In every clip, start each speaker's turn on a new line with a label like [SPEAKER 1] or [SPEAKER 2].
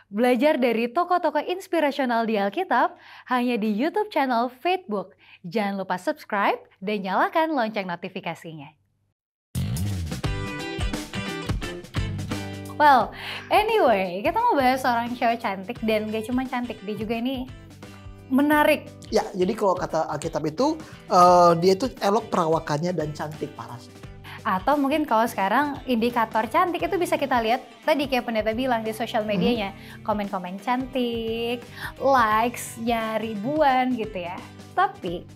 [SPEAKER 1] Belajar dari tokoh-tokoh inspirasional di Alkitab hanya di YouTube channel Faithbook. Jangan lupa subscribe dan nyalakan lonceng notifikasinya. Well, anyway, kita mau bahas seorang cewek cantik dan gak cuma cantik, dia juga ini menarik.
[SPEAKER 2] Ya, jadi kalau kata Alkitab itu dia itu elok perawakannya dan cantik parasnya.
[SPEAKER 1] Atau mungkin kalau sekarang indikator cantik itu bisa kita lihat tadi kayak pendeta bilang di sosial medianya, komen-komen cantik, likes-nya ribuan gitu ya. Tapi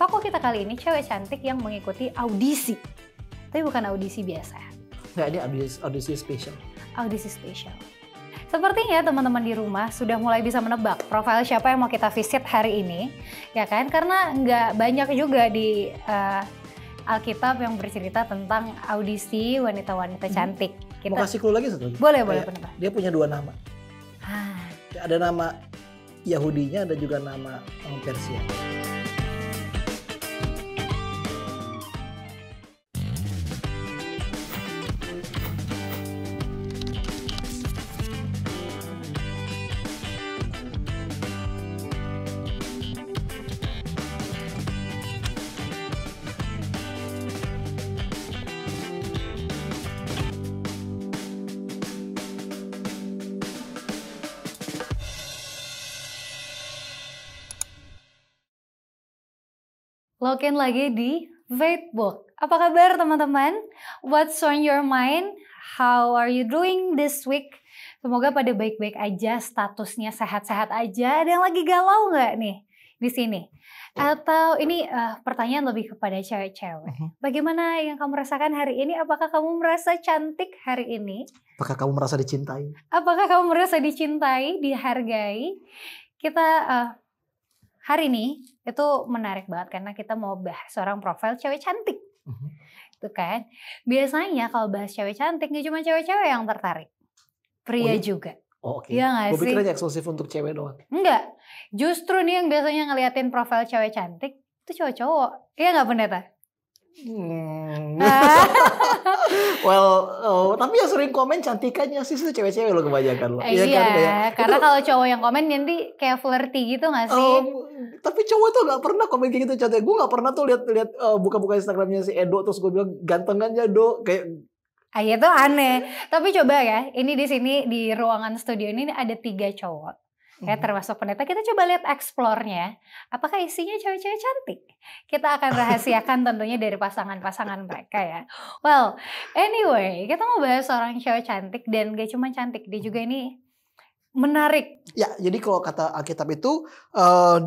[SPEAKER 1] tokoh kita kali ini cewek cantik yang mengikuti audisi, tapi bukan audisi biasa.
[SPEAKER 2] Nggak, ini audisi spesial.
[SPEAKER 1] Audisi spesial. Sepertinya teman-teman di rumah sudah mulai bisa menebak profil siapa yang mau kita visit hari ini, ya kan? Karena nggak banyak juga di Alkitab yang bercerita tentang audisi wanita-wanita cantik.
[SPEAKER 2] Mau kasih clue lagi satu lagi?
[SPEAKER 1] Boleh pendeta.
[SPEAKER 2] Dia punya dua nama. Ada nama Yahudinya, ada juga nama Persia.
[SPEAKER 1] Login lagi di Faithbook. Apa kabar teman-teman? What's on your mind? How are you doing this week? Semoga pada baik-baik aja, statusnya sehat-sehat aja. Ada yang lagi galau nggak nih di sini? Atau ini pertanyaan lebih kepada cewek-cewek. Bagaimana yang kamu rasakan hari ini? Apakah kamu merasa cantik hari ini?
[SPEAKER 2] Apakah kamu merasa dicintai?
[SPEAKER 1] Apakah kamu merasa dicintai, dihargai? Kita hari ini itu menarik banget karena kita mau bahas seorang profil cewek cantik. Itu kan. Biasanya kalau bahas cewek cantik gak cuma cewek-cewek yang tertarik. Pria juga.
[SPEAKER 2] Oh, oke.
[SPEAKER 1] Iya gak sih?
[SPEAKER 2] Gue pikir aja eksklusif untuk cewek doang.
[SPEAKER 1] Enggak. Justru nih yang biasanya ngeliatin profil cewek cantik itu cowok-cowok. Iya gak pendeta?
[SPEAKER 2] Tapi yang sering komen cantikannya sih itu cewek-cewek lo kebanyakan lo.
[SPEAKER 1] Iya, karena kalau cowok yang komen nanti kayak flirty gitu gak sih?
[SPEAKER 2] Tapi cowok tuh gak pernah komen kayak gitu cantik. Gue gak pernah tuh lihat buka-buka Instagramnya si Edo terus gue bilang gantengannya Do kayak.
[SPEAKER 1] Itu aneh. Tapi coba ya, ini di sini di ruangan studio ini ada 3 cowok. Ya, termasuk pendeta, kita coba lihat explore-nya. Apakah isinya cewek-cewek cantik? Kita akan rahasiakan tentunya dari pasangan-pasangan mereka ya. Well, anyway, kita mau bahas seorang cewek cantik dan gak cuma cantik, dia juga ini menarik.
[SPEAKER 2] Ya, jadi kalau kata Alkitab itu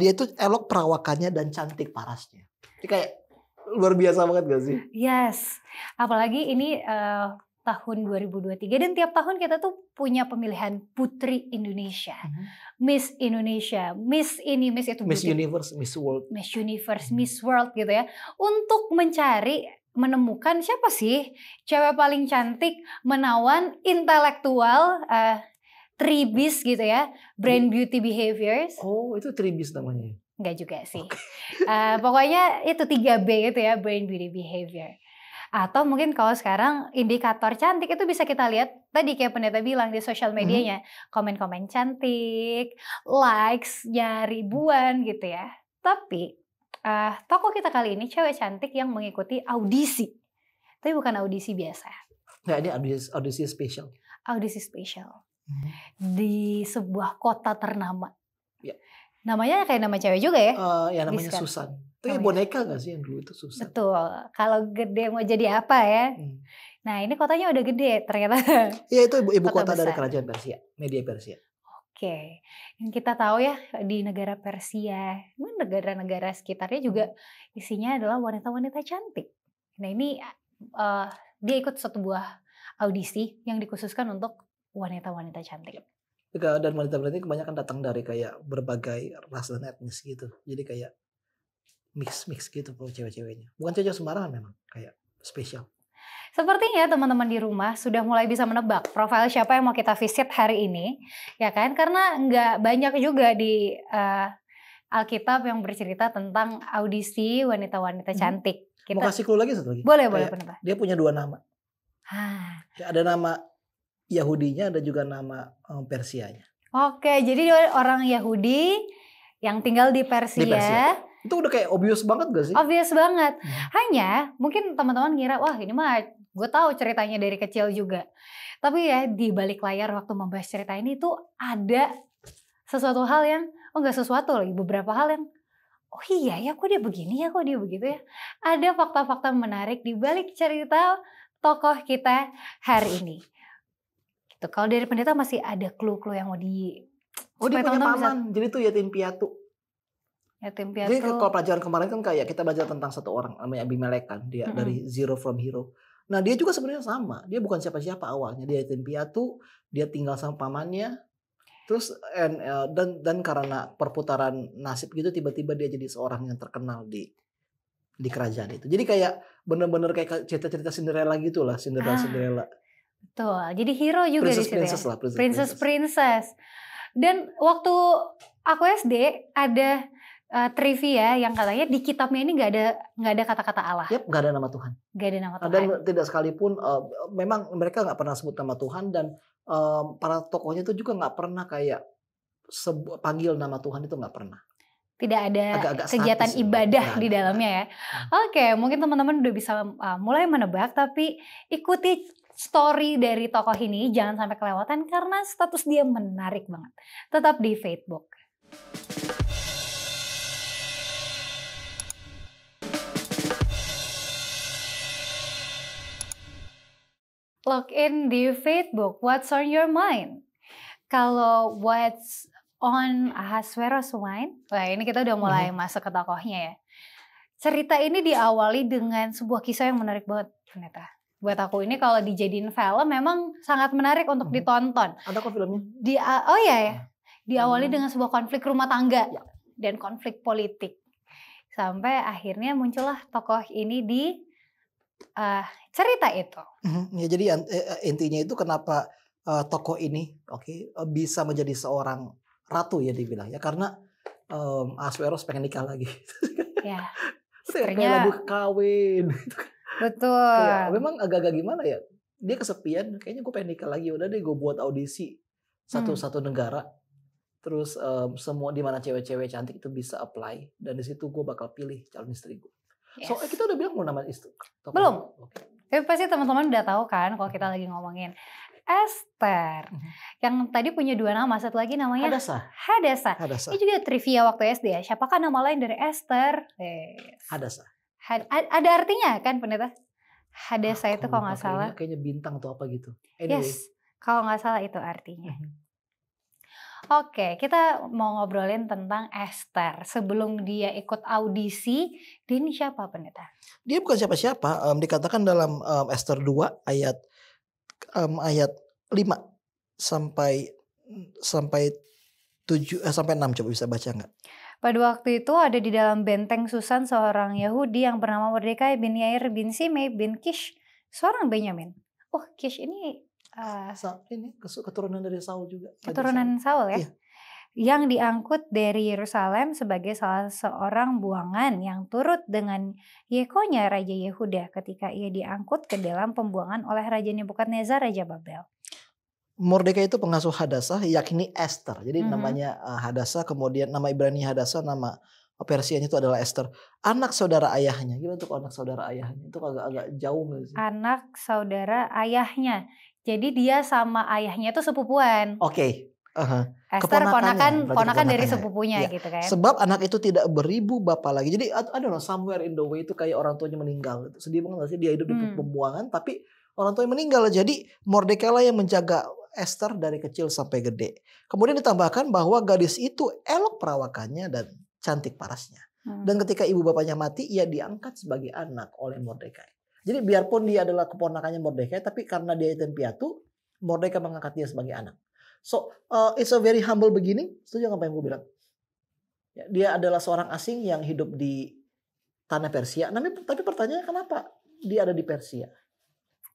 [SPEAKER 2] dia itu elok perawakannya dan cantik parasnya. Jadi kayak luar biasa banget gak sih?
[SPEAKER 1] Yes, apalagi ini tahun 2023 dan tiap tahun kita tuh punya pemilihan Putri Indonesia, Miss Indonesia, Miss ini, Miss itu,
[SPEAKER 2] Miss Universe, Miss World,
[SPEAKER 1] Miss Universe, Miss World gitu ya, untuk menemukan siapa sih cewek paling cantik, menawan, intelektual, tribis gitu ya, brand beauty behaviors.
[SPEAKER 2] Oh, itu tribis namanya?
[SPEAKER 1] Enggak juga sih. Pokoknya itu 3B itu ya, brand beauty behavior. Atau mungkin kalau sekarang indikator cantik itu bisa kita lihat tadi kayak pendeta bilang di sosial medianya, komen-komen cantik, likes-nya ribuan gitu ya. Tapi tokoh kita kali ini cewek cantik yang mengikuti audisi, tapi bukan audisi biasa.
[SPEAKER 2] Nah, ini audisi spesial.
[SPEAKER 1] Audisi spesial di sebuah kota ternama.
[SPEAKER 2] Ya.
[SPEAKER 1] Namanya kayak nama cewek juga ya?
[SPEAKER 2] Ya namanya Susan. Itu ya boneka gak sih yang dulu itu Susan?
[SPEAKER 1] Betul. Kalau gede mau jadi apa ya? Nah ini kotanya udah gede ternyata.
[SPEAKER 2] Iya itu ibu kota dari kerajaan Persia, Media Persia.
[SPEAKER 1] Oke. Yang kita tahu ya di negara Persia, negara-negara sekitarnya juga isinya adalah wanita-wanita cantik. Nah ini dia ikut sebuah audisi yang dikhususkan untuk wanita-wanita cantik.
[SPEAKER 2] Dan wanita-wanita kebanyakan datang dari kayak berbagai ras dan etnis gitu. Jadi kayak mix gitu kalau cewek-ceweknya. Bukan cewek sembarangan memang, kayak spesial.
[SPEAKER 1] Sepertinya teman-teman di rumah sudah mulai bisa menebak profil siapa yang mau kita visit hari ini, ya kan? Karena nggak banyak juga di Alkitab yang bercerita tentang audisi wanita-wanita cantik.
[SPEAKER 2] Mau kasih clue lagi satu lagi?
[SPEAKER 1] Boleh pendeta.
[SPEAKER 2] Dia punya dua nama. Ada nama Yahudinya, ada juga nama Persianya.
[SPEAKER 1] Oke, jadi dia orang Yahudi yang tinggal di
[SPEAKER 2] Di Persia.
[SPEAKER 1] Persia.
[SPEAKER 2] Itu udah kayak obvious banget gak sih?
[SPEAKER 1] Obvious banget. Hanya mungkin teman-teman ngira, wah ini mah gue tahu ceritanya dari kecil juga. Tapi ya di balik layar waktu membahas cerita ini tuh ada sesuatu hal yang, enggak sesuatu lagi, beberapa hal yang, oh iya ya kok dia begini ya, kok dia begitu ya. Ada fakta-fakta menarik di balik cerita tokoh kita hari ini. Gitu. Kalau dari pendeta masih ada clue-clue yang mau di...
[SPEAKER 2] Oh dia
[SPEAKER 1] supaya
[SPEAKER 2] punya
[SPEAKER 1] teman-teman bisa-
[SPEAKER 2] paman, jadi tuh yatim piatu.
[SPEAKER 1] Yatim
[SPEAKER 2] Jadi
[SPEAKER 1] piatu.
[SPEAKER 2] kalau pelajaran kemarin kan kayak kita belajar tentang satu orang namanya Abimelek kan, dia dari zero from hero. Nah dia juga sebenarnya sama, dia bukan siapa-siapa awalnya, dia yatim piatu, dia tinggal sama pamannya, terus dan karena perputaran nasib gitu tiba-tiba dia jadi seorang yang terkenal di kerajaan itu. Jadi kayak bener-bener kayak cerita-cerita Cinderella gitu lah, Cinderella.
[SPEAKER 1] Betul, jadi hero juga di situ
[SPEAKER 2] Princess
[SPEAKER 1] ya.
[SPEAKER 2] lah,
[SPEAKER 1] Princess. Dan waktu aku SD ada trivia yang katanya di kitabnya ini nggak ada kata-kata Allah.
[SPEAKER 2] Yap, nggak ada nama Tuhan.
[SPEAKER 1] Nggak ada nama Tuhan.
[SPEAKER 2] Dan tidak sekalipun memang mereka nggak pernah sebut nama Tuhan, dan para tokohnya itu juga nggak pernah kayak panggil nama Tuhan, itu nggak pernah.
[SPEAKER 1] Tidak ada
[SPEAKER 2] Agak-agak
[SPEAKER 1] kegiatan
[SPEAKER 2] statis,
[SPEAKER 1] ibadah
[SPEAKER 2] nggak
[SPEAKER 1] di
[SPEAKER 2] ada.
[SPEAKER 1] dalamnya ya. Oke, mungkin teman-teman udah bisa mulai menebak, tapi ikuti story dari tokoh ini, jangan sampai kelewatan karena status dia menarik banget. Tetap di Faithbook. Log in di Faithbook, what's on your mind? Kalau what's on Ahasuerus mind, wah ini kita udah mulai masuk ke tokohnya ya. Cerita ini diawali dengan sebuah kisah yang menarik banget ternyata. Buat aku ini kalau dijadiin film memang sangat menarik untuk ditonton.
[SPEAKER 2] Ada kok filmnya?
[SPEAKER 1] Oh iya ya. Diawali dengan sebuah konflik rumah tangga dan konflik politik. Sampai akhirnya muncullah tokoh ini di cerita itu.
[SPEAKER 2] Ya, jadi intinya itu kenapa tokoh ini bisa menjadi seorang ratu ya dibilang ya, karena Ahasuerus pengen nikah lagi.
[SPEAKER 1] Ya.
[SPEAKER 2] Kayak lagu kawin.
[SPEAKER 1] Betul.
[SPEAKER 2] Kayak, memang agak-agak gimana ya, dia kesepian, kayaknya gue pengen nikah lagi, udah deh gue buat audisi satu negara, terus semua di mana cewek-cewek cantik itu bisa apply, dan di situ gue bakal pilih calon istri gue.
[SPEAKER 1] Yes.
[SPEAKER 2] So kita udah bilang mau nama istri?
[SPEAKER 1] Belum. Tapi pasti teman-teman udah tahu kan kalau kita lagi ngomongin Esther. Yang tadi punya dua nama, satu lagi namanya Hadasa. Ini juga trivia waktu SD ya. Siapakah nama lain dari Esther?
[SPEAKER 2] Hadasa.
[SPEAKER 1] Ada artinya kan pendeta? Hadasa itu kalau nggak salah.
[SPEAKER 2] Kayaknya bintang atau apa gitu. Anyway.
[SPEAKER 1] Yes, kalau nggak salah itu artinya. Oke, kita mau ngobrolin tentang Esther. Sebelum dia ikut audisi, dia ini siapa pendeta?
[SPEAKER 2] Dia bukan siapa-siapa. Dikatakan dalam Esther 2 ayat 5 sampai 7 sampai 6, coba bisa baca nggak?
[SPEAKER 1] Pada waktu itu ada di dalam benteng Susan seorang Yahudi yang bernama Mordekai bin Yair bin Simei bin Kish, seorang Benyamin. Oh, Kish ini
[SPEAKER 2] ini keturunan dari Saul juga.
[SPEAKER 1] Keturunan Saul ya.
[SPEAKER 2] Iya.
[SPEAKER 1] Yang diangkut dari Yerusalem sebagai salah seorang buangan yang turut dengan Yekonya Raja Yehuda ketika ia diangkut ke dalam pembuangan oleh Raja Nebukadnezar Raja Babel.
[SPEAKER 2] Mordekai itu pengasuh Hadasa, yakni Esther. Jadi namanya Hadasa, kemudian nama Ibrani Hadasa, nama Persianya itu adalah Esther. Anak saudara ayahnya. Gimana tuh anak saudara ayahnya? Itu agak jauh nggak sih?
[SPEAKER 1] Anak saudara ayahnya. Jadi dia sama ayahnya itu sepupuan.
[SPEAKER 2] Oke.
[SPEAKER 1] Esther ponakan dari sepupunya gitu kan.
[SPEAKER 2] Sebab anak itu tidak beribu bapa lagi. Jadi I don't know, somewhere in the way itu kayak orang tuanya meninggal. Sedih banget gak sih, dia hidup di pembuangan tapi orang tuanya meninggal. Jadi Mordekai lah yang menjaga Esther dari kecil sampai gede. Kemudian ditambahkan bahwa gadis itu elok perawakannya dan cantik parasnya. Dan ketika ibu bapaknya mati, ia diangkat sebagai anak oleh Mordekai. Jadi biarpun dia adalah keponakannya Mordekai, tapi karena dia yatim piatu, Mordekai mengangkat dia sebagai anak. So it's a very humble beginning. Setuju apa yang gue bilang? Ya, dia adalah seorang asing yang hidup di tanah Persia. Tapi pertanyaannya kenapa dia ada di Persia?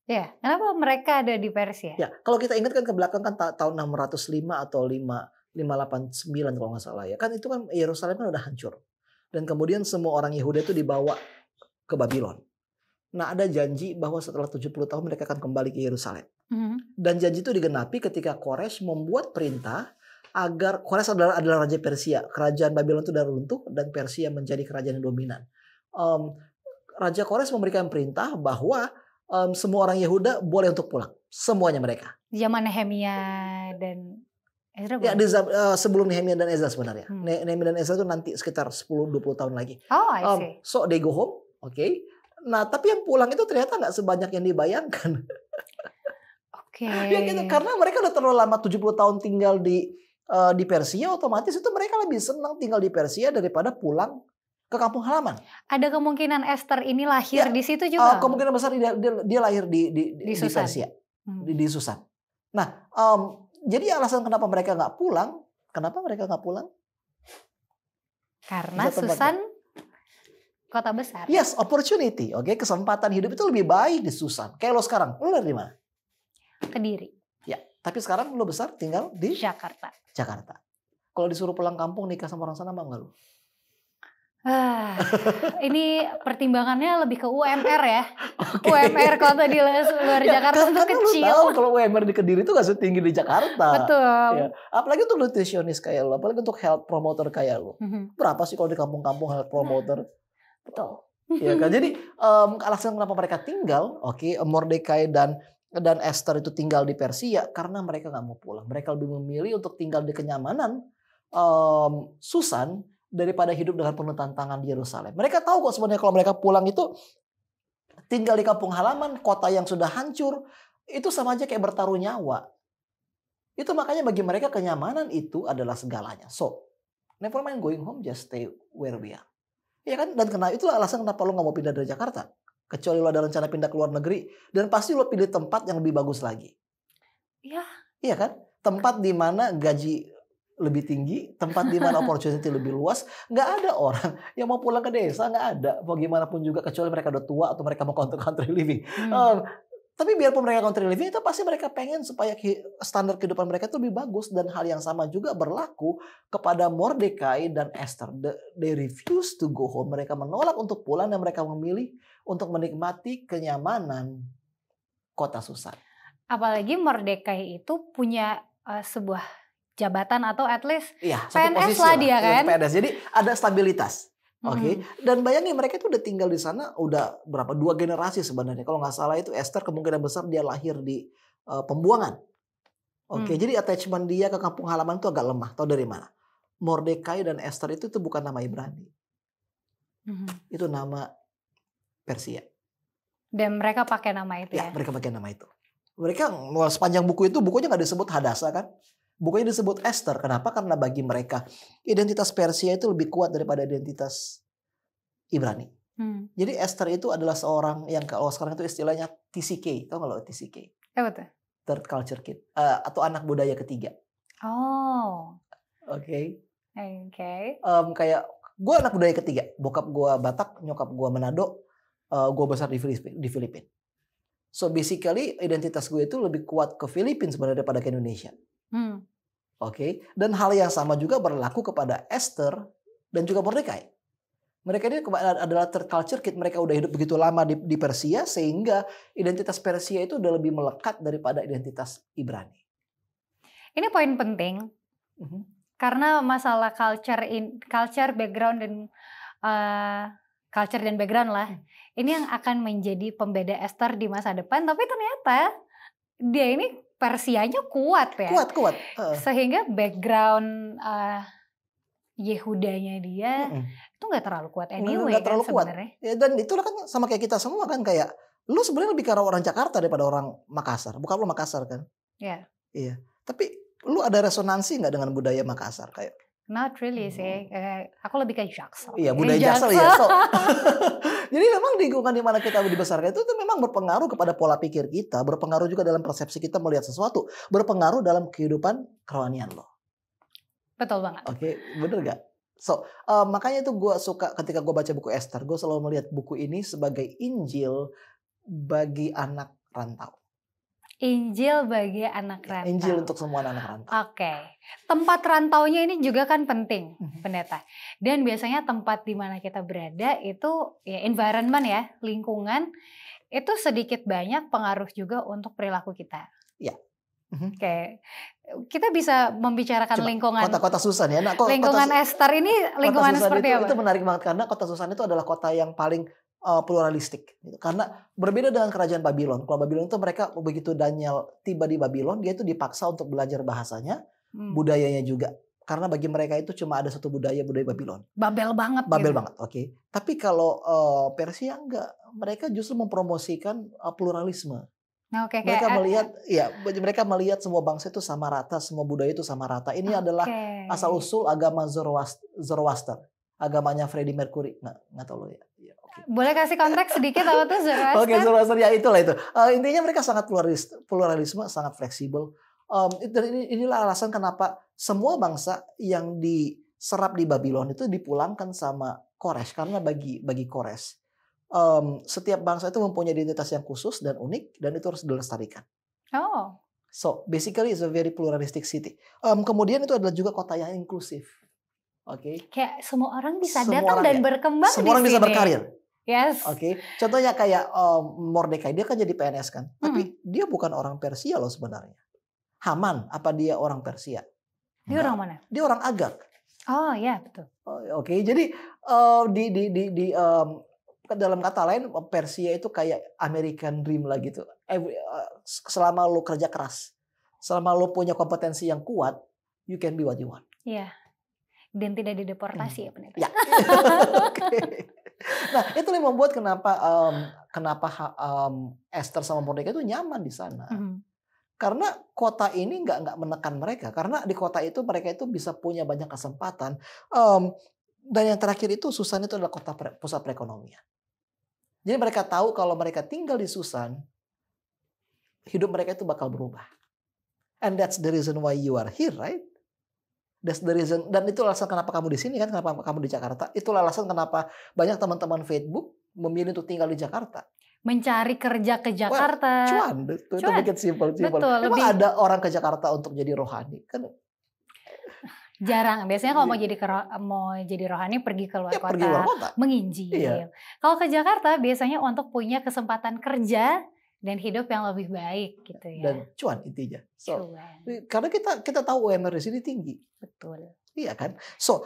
[SPEAKER 1] Ya, kenapa mereka ada di Persia?
[SPEAKER 2] Ya, kalau kita ingat kan ke belakang kan tahun 605 atau 589 kalau nggak salah ya. Kan itu kan Yerusalem kan udah hancur. Dan kemudian semua orang Yehuda itu dibawa ke Babylon. Nah, ada janji bahwa setelah 70 tahun mereka akan kembali ke Yerusalem. Dan janji itu digenapi ketika Koresh membuat perintah agar Koresh adalah raja Persia. Kerajaan Babylon itu sudah runtuh dan Persia menjadi kerajaan yang dominan. Raja Koresh memberikan perintah bahwa semua orang Yehuda boleh untuk pulang. Semuanya mereka.
[SPEAKER 1] Zaman Nehemia dan Ezra.
[SPEAKER 2] Ya, sebelum Nehemia dan Ezra sebenarnya. Nehemia dan Ezra itu nanti sekitar 10-20 tahun lagi.
[SPEAKER 1] Oh, I see.
[SPEAKER 2] So they go home, oke. Nah, tapi yang pulang itu ternyata nggak sebanyak yang dibayangkan. Ya gitu, karena mereka udah terlalu lama 70 tahun tinggal di Persia, otomatis itu mereka lebih senang tinggal di Persia daripada pulang ke kampung halaman.
[SPEAKER 1] Ada kemungkinan Esther ini lahir di situ juga?
[SPEAKER 2] Kemungkinan besar dia lahir di
[SPEAKER 1] Susan.
[SPEAKER 2] Persia, di Susan. Nah, jadi alasan kenapa mereka nggak pulang? Kenapa mereka nggak pulang?
[SPEAKER 1] Karena Susan kota besar.
[SPEAKER 2] Yes, opportunity. Oke, kesempatan hidup itu lebih baik di Susan. Kayak lo sekarang, lo dari mana?
[SPEAKER 1] Kediri.
[SPEAKER 2] Ya, tapi sekarang lo besar tinggal di
[SPEAKER 1] Jakarta.
[SPEAKER 2] Kalau disuruh pulang kampung nikah sama orang sana mau nggak lo?
[SPEAKER 1] Ini pertimbangannya lebih ke UMR ya. UMR kota di luar Jakarta itu kecil.
[SPEAKER 2] Tahu kalau UMR di Kediri itu gak setinggi di Jakarta.
[SPEAKER 1] Betul.
[SPEAKER 2] Ya. Apalagi untuk nutritionist kayak lo, apalagi untuk health promoter kayak lo. Berapa sih kalau di kampung-kampung health promoter?
[SPEAKER 1] Betul.
[SPEAKER 2] Ya kan, jadi alasan kenapa mereka tinggal, Mordekai dan Esther itu tinggal di Persia karena mereka nggak mau pulang. Mereka lebih memilih untuk tinggal di kenyamanan Susan daripada hidup dengan penuh tantangan di Yerusalem. Mereka tahu kok sebenarnya kalau mereka pulang itu tinggal di kampung halaman, kota yang sudah hancur, itu sama aja kayak bertaruh nyawa. Itu makanya bagi mereka kenyamanan itu adalah segalanya. So, never mind going home, just stay where we are. Ya kan? Dan itulah alasan kenapa lo nggak mau pindah dari Jakarta. Kecuali lo ada rencana pindah ke luar negeri. Dan pasti lo pilih tempat yang lebih bagus lagi.
[SPEAKER 1] Iya.
[SPEAKER 2] Iya kan? Tempat di mana gaji lebih tinggi. Tempat di mana opportunity lebih luas. Nggak ada orang yang mau pulang ke desa. Nggak ada. Bagaimanapun juga. Kecuali mereka udah tua atau mereka mau country living. Tapi biarpun mereka country living itu pasti mereka pengen supaya standar kehidupan mereka itu lebih bagus. Dan hal yang sama juga berlaku kepada Mordekai dan Esther. They refuse to go home. Mereka menolak untuk pulang dan mereka memilih untuk menikmati kenyamanan kota Susan.
[SPEAKER 1] Apalagi Mordekai itu punya sebuah jabatan atau at least
[SPEAKER 2] PNS
[SPEAKER 1] lah dia kan.
[SPEAKER 2] PNS. Jadi ada stabilitas. Oke. Dan bayangin mereka itu udah tinggal di sana udah berapa? 2 generasi sebenarnya. Kalau nggak salah itu Esther kemungkinan besar dia lahir di pembuangan. Oke. Jadi attachment dia ke kampung halaman itu agak lemah. Tahu dari mana? Mordekai dan Esther itu bukan nama Ibrani. Itu nama Persia.
[SPEAKER 1] Dan mereka pakai nama itu ya?
[SPEAKER 2] Ya, mereka pakai nama itu. Mereka sepanjang buku itu bukunya nggak disebut Hadassah kan? Bukunya disebut Esther. Kenapa? Karena bagi mereka identitas Persia itu lebih kuat daripada identitas Ibrani. Jadi Esther itu adalah seorang yang kalau sekarang itu istilahnya TCK. Tahu nggak lo TCK?
[SPEAKER 1] Betul.
[SPEAKER 2] Third Culture Kid. Atau anak budaya ketiga.
[SPEAKER 1] Oh.
[SPEAKER 2] Oke.
[SPEAKER 1] Kayak
[SPEAKER 2] gue anak budaya ketiga. Bokap gue Batak, nyokap gue Manado. Gue besar di Filipina. So basically identitas gue itu lebih kuat ke Filipina sebenarnya daripada ke Indonesia. Oke. Dan hal yang sama juga berlaku kepada Esther dan juga Mordekai. Mereka ini adalah third culture kid. Mereka udah hidup begitu lama di Persia sehingga identitas Persia itu udah lebih melekat daripada identitas Ibrani. Ini
[SPEAKER 1] poin penting. Karena masalah culture background dan culture dan background lah. Ini yang akan menjadi pembeda Esther di masa depan. Tapi ternyata dia ini Persianya kuat ya.
[SPEAKER 2] Kuat.
[SPEAKER 1] Sehingga background Yehudanya dia itu nggak terlalu kuat anyway kan sebenarnya.
[SPEAKER 2] Ya, dan itu kan sama kayak kita semua kan, kayak lu sebenarnya lebih ke arah orang Jakarta daripada orang Makassar. Bukan lu Makassar kan? Iya. Tapi lu ada resonansi nggak dengan budaya Makassar kayak?
[SPEAKER 1] Not really sih. Aku lebih ke Jaksel.
[SPEAKER 2] Iya, budaya Jaksel ya. So, jadi memang lingkungan di mana kita dibesarkan itu memang berpengaruh kepada pola pikir kita, berpengaruh juga dalam persepsi kita melihat sesuatu, berpengaruh dalam kehidupan kerohanian lo.
[SPEAKER 1] Betul banget.
[SPEAKER 2] Oke, bener gak? So, makanya itu gue suka ketika gue baca buku Esther, gue selalu melihat buku ini sebagai Injil bagi anak rantau.
[SPEAKER 1] Injil bagi anak rantau.
[SPEAKER 2] Injil untuk semua anak rantau.
[SPEAKER 1] Oke. Tempat rantaunya ini juga kan penting, pendeta. Dan biasanya tempat di mana kita berada itu ya environment ya, lingkungan itu sedikit banyak pengaruh juga untuk perilaku kita.
[SPEAKER 2] Ya.
[SPEAKER 1] Oke, kita bisa membicarakan
[SPEAKER 2] Coba,
[SPEAKER 1] lingkungan
[SPEAKER 2] kota-kota Susan ya. Nah,
[SPEAKER 1] lingkungan Esther ini lingkungan
[SPEAKER 2] Susan
[SPEAKER 1] seperti apa?
[SPEAKER 2] itu menarik banget karena kota Susan itu adalah kota yang paling pluralistik. Gitu. Karena berbeda dengan kerajaan Babylon. Kalau Babylon itu mereka begitu Daniel tiba di Babylon, dia itu dipaksa untuk belajar bahasanya, budayanya juga. Karena bagi mereka itu cuma ada satu budaya Babylon.
[SPEAKER 1] Babel banget.
[SPEAKER 2] Babel banget, oke. Tapi kalau Persia enggak, mereka justru mempromosikan pluralisme.
[SPEAKER 1] Nah, oke,
[SPEAKER 2] mereka melihat, ya, mereka melihat semua bangsa itu sama rata, semua budaya itu sama rata. Ini adalah asal usul agama Zoroaster, agamanya Freddie Mercury. Nggak tahu lo ya.
[SPEAKER 1] Okay. Boleh kasih konteks sedikit apa tuh Zoroaster?
[SPEAKER 2] Oke, Zoroaster ya itulah itu. Intinya mereka sangat pluralisme, sangat fleksibel. Inilah alasan kenapa semua bangsa yang diserap di Babylon itu dipulangkan sama Kores, karena bagi Kores, setiap bangsa itu mempunyai identitas yang khusus dan unik, dan itu harus dilestarikan.
[SPEAKER 1] Oh.
[SPEAKER 2] So basically it's a very pluralistic city. Kemudian itu adalah juga kota yang inklusif. Oke.
[SPEAKER 1] Kayak semua orang bisa datang dan berkembang.
[SPEAKER 2] Semua orang bisa berkarir.
[SPEAKER 1] Yes.
[SPEAKER 2] Oke. Contohnya kayak Mordekai, dia kan jadi PNS kan, tapi dia bukan orang Persia loh sebenarnya. Haman, apa dia orang Persia?
[SPEAKER 1] Dia orang mana?
[SPEAKER 2] Dia orang Agag.
[SPEAKER 1] Oh ya betul.
[SPEAKER 2] Oke. Jadi dalam kata lain, Persia itu kayak American Dream lah gitu. Selama lo kerja keras, selama lo punya kompetensi yang kuat, you can be what you want.
[SPEAKER 1] Iya. Dan tidak dideportasi ya pendeta.
[SPEAKER 2] Ya. Okay. Nah, itu yang membuat kenapa Esther sama Mordekai itu nyaman di sana. Karena kota ini nggak menekan mereka. Karena di kota itu mereka itu bisa punya banyak kesempatan. Dan yang terakhir itu Susan itu adalah kota pusat perekonomian. Jadi mereka tahu kalau mereka tinggal di Susan, hidup mereka itu bakal berubah. And that's the reason why you are here, right? That's the reason. Dan itu alasan kenapa kamu di sini kan, kenapa kamu di Jakarta. Itulah alasan kenapa banyak teman-teman Facebook memilih untuk tinggal di Jakarta.
[SPEAKER 1] Mencari kerja ke Jakarta.
[SPEAKER 2] Cuan. Itu bikin simpel. Emang ada orang ke Jakarta untuk jadi rohani? Kan
[SPEAKER 1] jarang. Biasanya kalau mau jadi rohani pergi ke luar kota, menginjil.
[SPEAKER 2] Iya.
[SPEAKER 1] Kalau ke Jakarta biasanya untuk punya kesempatan kerja dan hidup yang lebih baik gitu ya.
[SPEAKER 2] Dan cuan intinya. So, karena kita tahu UMR di sini tinggi.
[SPEAKER 1] Betul.
[SPEAKER 2] Iya kan? So,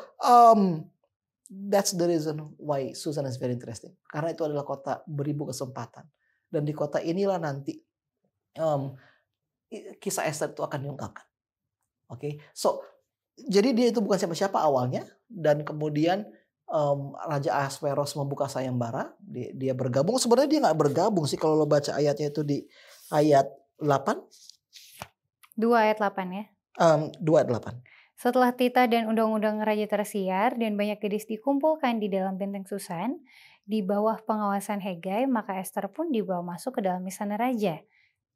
[SPEAKER 2] that's the reason why Susan is very interesting. Karena itu adalah kota beribu kesempatan. Dan di kota inilah nanti kisah Esther itu akan diungkapkan. Oke. So, jadi dia itu bukan siapa-siapa awalnya, dan kemudian Raja Ahasveros membuka sayembara, dia bergabung. Sebenarnya dia nggak bergabung sih kalau lo baca ayatnya itu di ayat 8.
[SPEAKER 1] 2 ayat 8 ya.
[SPEAKER 2] 2 ayat 8.
[SPEAKER 1] Setelah titah dan undang-undang raja tersiar dan banyak gadis dikumpulkan di dalam benteng Susan, di bawah pengawasan Hegai, maka Esther pun dibawa masuk ke dalam istana raja.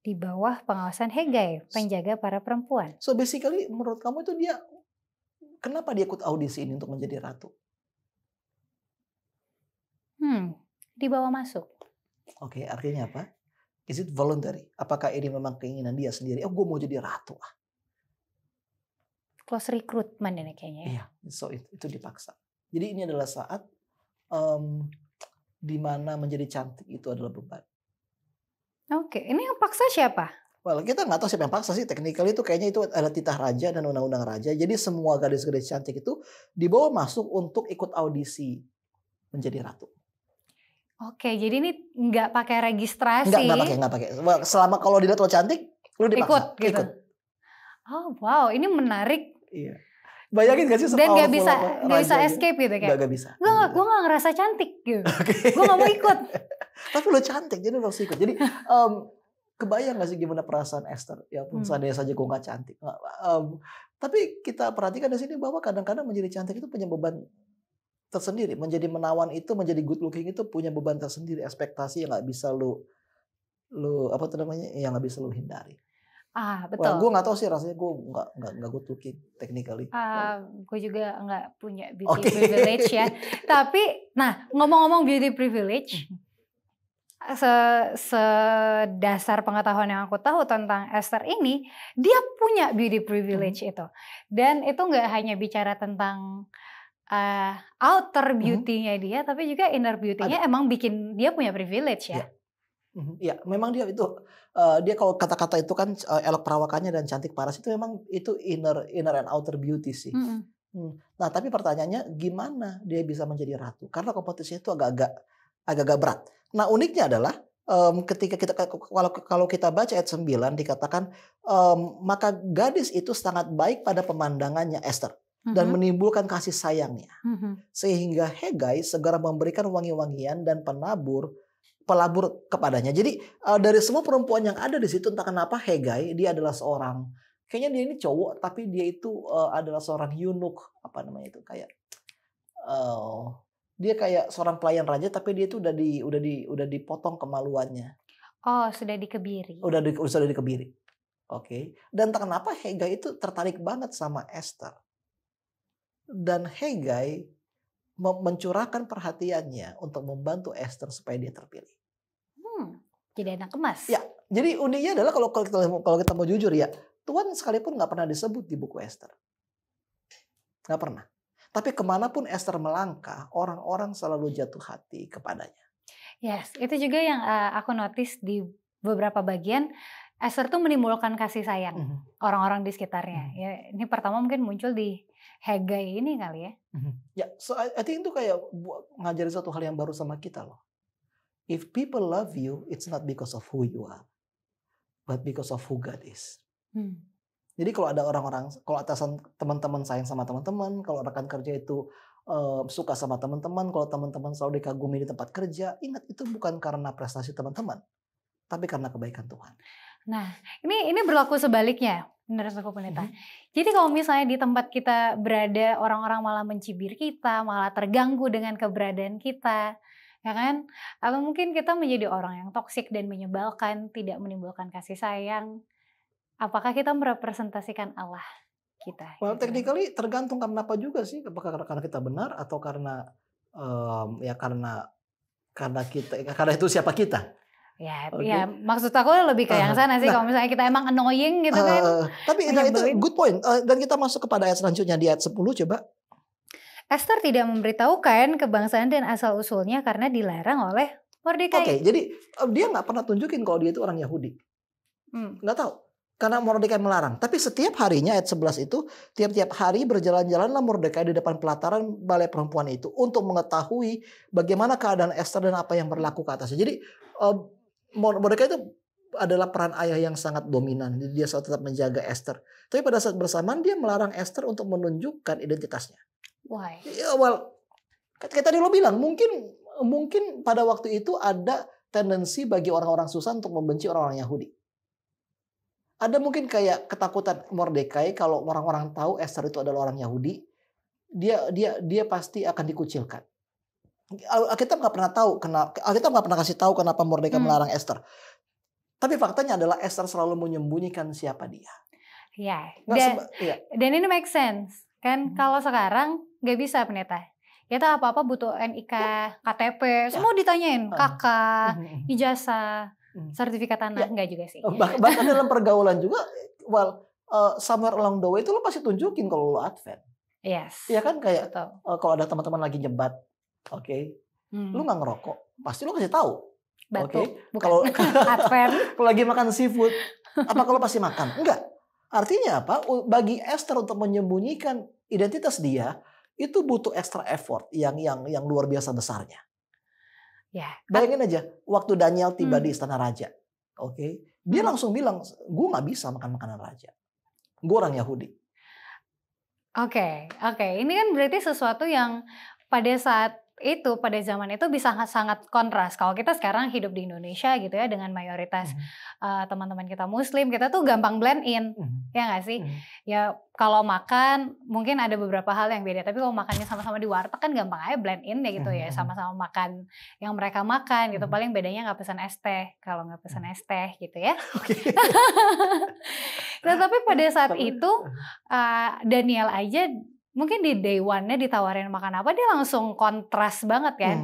[SPEAKER 1] Di bawah pengawasan Hegai, penjaga para perempuan.
[SPEAKER 2] So basically menurut kamu itu dia, kenapa dia ikut audisi ini untuk menjadi ratu?
[SPEAKER 1] Dibawa masuk.
[SPEAKER 2] Oke, artinya apa? Is it voluntary? Apakah ini memang keinginan dia sendiri? Gue mau jadi ratu.
[SPEAKER 1] Close recruitment ini kayaknya.
[SPEAKER 2] Iya, so itu dipaksa. Jadi ini adalah saat di mana menjadi cantik itu adalah beban.
[SPEAKER 1] Oke, ini yang paksa siapa?
[SPEAKER 2] Well, kita nggak tahu siapa yang paksa sih. Technically itu kayaknya itu adalah titah raja dan undang-undang raja. Jadi semua gadis-gadis cantik itu dibawa masuk untuk ikut audisi menjadi ratu.
[SPEAKER 1] Oke, jadi ini nggak pakai registrasi.
[SPEAKER 2] Nggak pakai. Selama kalau dilihat lo cantik, lo dipaksa.
[SPEAKER 1] Ikut. Oh wow, ini menarik.
[SPEAKER 2] Iya. Bayangin gak sih?
[SPEAKER 1] Dan nggak bisa escape gitu kayak.
[SPEAKER 2] Nggak bisa.
[SPEAKER 1] Gue nggak ngerasa cantik gitu. Gue nggak mau ikut.
[SPEAKER 2] Tapi lo cantik, jadi lo harus ikut. Jadi kebayang gak sih gimana perasaan Esther? Ya pun seandainya saja gue gak cantik. Tapi kita perhatikan di sini bahwa kadang-kadang menjadi cantik itu punya beban tersendiri. Menjadi menawan itu, menjadi good looking itu punya beban tersendiri. Ekspektasi yang gak bisa lo apa tuh namanya? Yang gak bisa lo hindari.
[SPEAKER 1] Betul.
[SPEAKER 2] Gue gak tahu sih rasanya gue gak good looking technically.
[SPEAKER 1] Gue juga gak punya beauty privilege ya. Tapi, nah ngomong-ngomong beauty privilege, sedasar pengetahuan yang aku tahu tentang Esther ini, dia punya beauty privilege itu. Dan itu nggak hanya bicara tentang outer beauty-nya dia, tapi juga inner beauty-nya emang bikin dia punya privilege ya.
[SPEAKER 2] Ya, memang dia itu dia kalau kata-kata itu kan elok perawakannya dan cantik paras itu memang itu inner and outer beauty sih. Nah tapi pertanyaannya gimana dia bisa menjadi ratu? Karena kompetisi itu agak berat. Nah uniknya adalah ketika kita kalau kita baca ayat 9 dikatakan maka gadis itu sangat baik pada pemandangannya Esther dan menimbulkan kasih sayangnya. Sehingga Hegai segera memberikan wangi-wangian dan pelabur kepadanya. Jadi dari semua perempuan yang ada di situ entah kenapa Hegai dia adalah seorang, kayaknya dia ini cowok tapi dia itu adalah seorang eunuch, apa namanya itu, kayak dia kayak seorang pelayan raja tapi dia itu udah dipotong kemaluannya.
[SPEAKER 1] Oh, sudah dikebiri.
[SPEAKER 2] Sudah dikebiri. Oke. Dan entah kenapa Hegai itu tertarik banget sama Esther. Dan Hegai mencurahkan perhatiannya untuk membantu Esther supaya dia terpilih.
[SPEAKER 1] Jadi anak emas.
[SPEAKER 2] Ya, jadi uniknya adalah kalau kita mau jujur ya, Tuhan sekalipun nggak pernah disebut di buku Esther, nggak pernah. Tapi kemanapun Esther melangkah, orang-orang selalu jatuh hati kepadanya.
[SPEAKER 1] Yes, itu juga yang aku notice di beberapa bagian. Esther tuh menimbulkan kasih sayang orang-orang di sekitarnya. Ya, ini pertama mungkin muncul di Hegai ini kali ya.
[SPEAKER 2] Ya, so I think itu kayak ngajarin satu hal yang baru sama kita loh. If people love you, it's not because of who you are, but because of who God is. Jadi kalau ada orang-orang, kalau atasan teman-teman sayang sama teman-teman, kalau rekan kerja itu suka sama teman-teman, kalau teman-teman selalu dikagumi di tempat kerja, ingat itu bukan karena prestasi teman-teman, tapi karena kebaikan Tuhan.
[SPEAKER 1] Nah, ini berlaku sebaliknya, menurut aku Pendeta. Jadi kalau misalnya di tempat kita berada, orang-orang malah mencibir kita, malah terganggu dengan keberadaan kita, ya kan? Atau mungkin kita menjadi orang yang toksik dan menyebalkan, tidak menimbulkan kasih sayang. Apakah kita merepresentasikan Allah kita?
[SPEAKER 2] Well, technically tergantung karena apa juga sih? Apakah karena kita benar atau karena karena itu siapa kita?
[SPEAKER 1] Ya, ya, maksud aku lebih ke yang sana sih. Kalau misalnya kita emang annoying gitu kan.
[SPEAKER 2] Tapi itu good point. Dan kita masuk kepada ayat selanjutnya di ayat 10 coba.
[SPEAKER 1] Esther tidak memberitahukan kebangsaan dan asal-usulnya karena dilarang oleh Mordekai.
[SPEAKER 2] Oke, jadi dia nggak pernah tunjukin kalau dia itu orang Yahudi. Nggak tahu. Karena Mordekai melarang. Tapi setiap harinya ayat 11 itu, tiap-tiap hari berjalan-jalanlah Mordekai di depan pelataran balai perempuan itu untuk mengetahui bagaimana keadaan Esther dan apa yang berlaku ke atasnya. Jadi Mordekai itu adalah peran ayah yang sangat dominan. Dia selalu tetap menjaga Esther. Tapi pada saat bersamaan dia melarang Esther untuk menunjukkan identitasnya.
[SPEAKER 1] Why?
[SPEAKER 2] Ya, well, kayak tadi lo bilang, mungkin pada waktu itu ada tendensi bagi orang-orang susah untuk membenci orang-orang Yahudi. Ada mungkin kayak ketakutan Mordekai kalau orang-orang tahu Esther itu adalah orang Yahudi, dia pasti akan dikucilkan. Alkitab nggak pernah kasih tahu kenapa Mordekai melarang Esther. Tapi faktanya adalah Esther selalu menyembunyikan siapa dia.
[SPEAKER 1] Ya. Dan ini make sense kan? Kalau sekarang nggak bisa Pendeta. Kita apa-apa butuh NIK, KTP, semua ditanyain, kakak, ijazah, sertifikat tanah, enggak juga sih.
[SPEAKER 2] Bahkan dalam pergaulan juga, somewhere along the way itu lo pasti tunjukin kalau lo Advent.
[SPEAKER 1] Yes.
[SPEAKER 2] Iya kan kayak kalau ada teman-teman lagi nyebat. Oke, lu nggak ngerokok, pasti lu kasih tahu. Oke, kalau
[SPEAKER 1] Advent,
[SPEAKER 2] kalau lagi makan seafood, apa kalau pasti makan? Enggak. Artinya apa? Bagi Esther untuk menyembunyikan identitas dia itu butuh extra effort yang luar biasa besarnya.
[SPEAKER 1] Ya.
[SPEAKER 2] Bayangin aja, waktu Daniel tiba di istana raja, dia langsung bilang, gue nggak bisa makan makanan raja, gue orang Yahudi.
[SPEAKER 1] Oke. Ini kan berarti sesuatu yang pada zaman itu bisa sangat kontras. Kalau kita sekarang hidup di Indonesia gitu ya, dengan mayoritas teman-teman kita Muslim, kita tuh gampang blend in, ya nggak sih? Ya kalau makan mungkin ada beberapa hal yang beda, tapi kalau makannya sama-sama di warteg kan gampang aja blend in ya gitu ya, sama-sama makan yang mereka makan gitu. Paling bedanya nggak pesan es teh, kalau nggak pesan es teh gitu ya. Nah, tapi pada saat itu Daniel aja mungkin di day one-nya ditawarin makan apa, dia langsung kontras banget kan.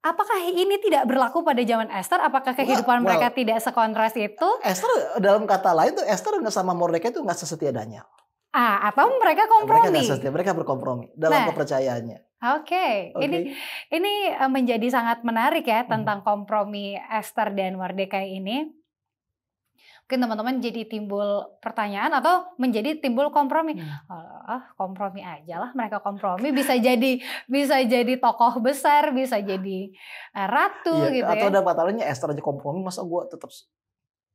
[SPEAKER 1] Apakah ini tidak berlaku pada zaman Esther? Apakah kehidupan mereka tidak sekontras itu?
[SPEAKER 2] Esther dalam kata lain tuh Esther nggak sama Mordekai itu nggak sesetia Daniel.
[SPEAKER 1] Atau mereka kompromi?
[SPEAKER 2] Mereka berkompromi dalam kepercayaannya.
[SPEAKER 1] Oke. Ini menjadi sangat menarik ya tentang kompromi Esther dan Mordekai ini. Mungkin teman-teman jadi timbul pertanyaan atau menjadi timbul kompromi. Kompromi aja lah, mereka kompromi bisa jadi tokoh besar, bisa jadi ratu gitu
[SPEAKER 2] atau
[SPEAKER 1] ya.
[SPEAKER 2] ada batalnya Esther aja kompromi, masa gue tetap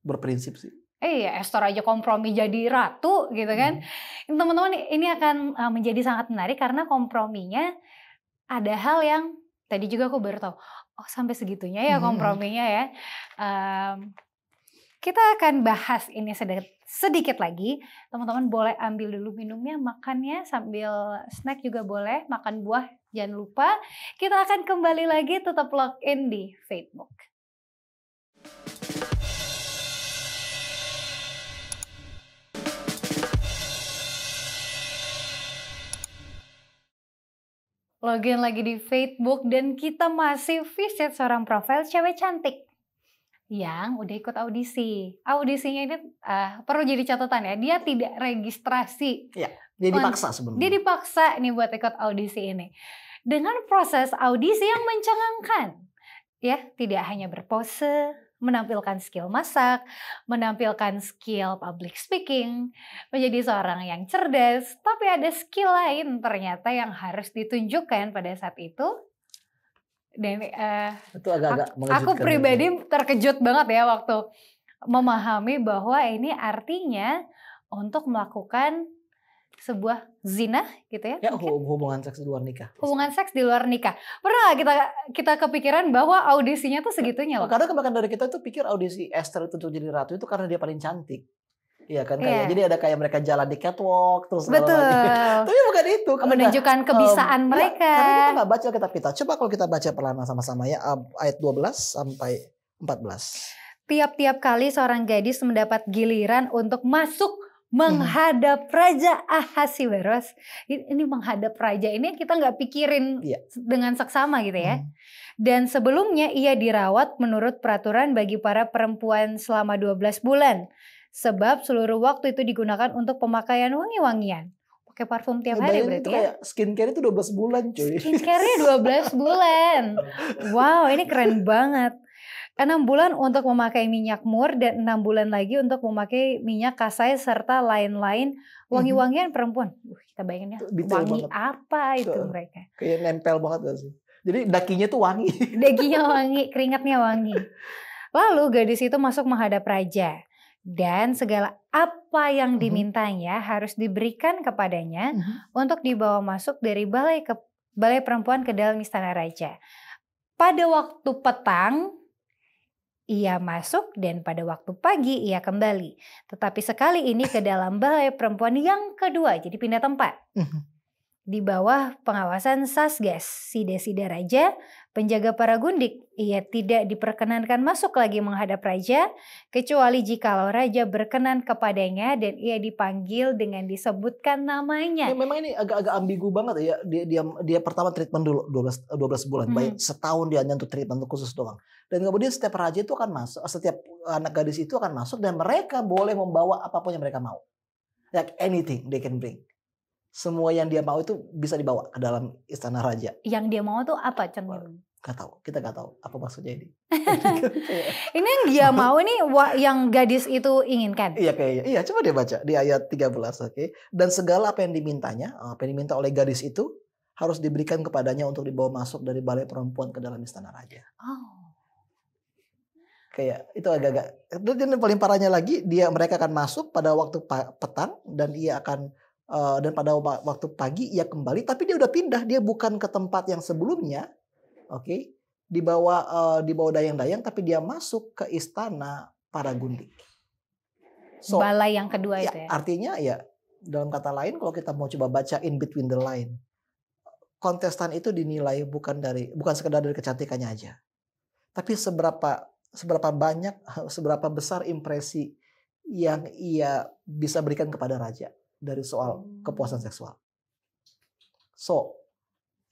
[SPEAKER 2] berprinsip sih.
[SPEAKER 1] Iya, Esther aja kompromi jadi ratu gitu kan. Teman-teman, ini akan menjadi sangat menarik karena komprominya ada hal yang tadi juga aku baru tahu. Oh, sampai segitunya ya komprominya ya. Kita akan bahas ini sedikit lagi. Teman-teman boleh ambil dulu minumnya, makannya sambil snack juga boleh. Makan buah jangan lupa. Kita akan kembali lagi, tetap log in di Facebook. Login lagi di Facebook dan kita masih visit seorang profil cewek cantik yang udah ikut audisi. Audisinya ini perlu jadi catatan ya, dia tidak registrasi.
[SPEAKER 2] Iya, dia dipaksa sebenarnya.
[SPEAKER 1] Dia dipaksa nih buat ikut audisi ini. Dengan proses audisi yang mencengangkan. Ya, tidak hanya berpose, menampilkan skill masak, menampilkan skill public speaking, menjadi seorang yang cerdas, tapi ada skill lain ternyata yang harus ditunjukkan pada saat itu. Dan
[SPEAKER 2] itu agak-agak
[SPEAKER 1] aku pribadi terkejut banget ya waktu memahami bahwa ini artinya untuk melakukan sebuah zina gitu ya.
[SPEAKER 2] Ya, hubungan seks di luar nikah.
[SPEAKER 1] Hubungan seks di luar nikah. Pernah kita kepikiran bahwa audisinya tuh segitunya loh.
[SPEAKER 2] Kadang kebanyakan dari kita tuh pikir audisi Esther itu untuk jadi ratu itu karena dia paling cantik. Iya kan, kayak jadi ada kayak mereka jalan di catwalk terus
[SPEAKER 1] betul.
[SPEAKER 2] Tapi bukan itu.
[SPEAKER 1] Menunjukkan kebisaan mereka.
[SPEAKER 2] Karena kita nggak baca kitab. Coba kalau kita baca perlahan sama-sama ya, ayat 12 sampai 14.
[SPEAKER 1] Tiap-tiap kali seorang gadis mendapat giliran untuk masuk menghadap Raja Ahasiweros. Ini menghadap raja ini kita nggak pikirin dengan seksama gitu ya. Dan sebelumnya ia dirawat menurut peraturan bagi para perempuan selama 12 bulan. Sebab seluruh waktu itu digunakan untuk pemakaian wangi-wangian. Pakai parfum tiap hari berarti ya.
[SPEAKER 2] Kayak skincare itu 12 bulan cuy.
[SPEAKER 1] Skincare-nya 12 bulan. Wow, ini keren banget. 6 bulan untuk memakai minyak mur dan 6 bulan lagi untuk memakai minyak kasai serta lain-lain wangi-wangian perempuan. Kita bayangin ya, wangi banget. Apa itu mereka?
[SPEAKER 2] Kayak nempel banget gak sih? Jadi dakinya tuh wangi.
[SPEAKER 1] Dakinya wangi, keringatnya wangi. Lalu gadis itu masuk menghadap raja. Dan segala apa yang dimintanya harus diberikan kepadanya untuk dibawa masuk dari balai perempuan ke dalam istana raja. Pada waktu petang, ia masuk dan pada waktu pagi ia kembali. Tetapi sekali ini ke dalam balai perempuan yang kedua, jadi pindah tempat. Di bawah pengawasan Sasgas, si Desida raja, penjaga para gundik. Ia tidak diperkenankan masuk lagi menghadap raja, kecuali jikalau raja berkenan kepadanya dan ia dipanggil dengan disebutkan namanya.
[SPEAKER 2] Memang ini agak-agak ambigu banget ya. Dia pertama treatment dulu 12 bulan. Baik, setahun dia hanya untuk treatment khusus doang. Dan kemudian setiap raja itu akan masuk, setiap anak gadis itu akan masuk dan mereka boleh membawa apapun yang mereka mau. Like anything they can bring. Semua yang dia mau itu bisa dibawa ke dalam istana raja. Yang
[SPEAKER 1] dia mau tuh apa contohnya?
[SPEAKER 2] Gak tahu, kita gak tahu apa maksudnya ini.
[SPEAKER 1] Ini yang dia mau nih yang gadis itu inginkan.
[SPEAKER 2] Iya kayaknya. Iya, coba dia baca di ayat 13, oke. Dan segala apa yang dimintanya, apa yang diminta oleh gadis itu harus diberikan kepadanya untuk dibawa masuk dari balai perempuan ke dalam istana raja. Kayak itu agak-agak. Dan paling parahnya lagi, mereka akan masuk pada waktu petang dan ia akan dan pada waktu pagi ia kembali, tapi dia udah pindah, dia bukan ke tempat yang sebelumnya, oke, dibawa dayang-dayang, tapi dia masuk ke istana para gundik.
[SPEAKER 1] Balai yang kedua
[SPEAKER 2] ya,
[SPEAKER 1] itu ya.
[SPEAKER 2] Artinya ya, dalam kata lain, kalau kita mau coba baca in between the line, kontestan itu dinilai bukan sekedar dari kecantikannya aja, tapi seberapa banyak, seberapa besar impresi yang ia bisa berikan kepada raja dari soal kepuasan seksual.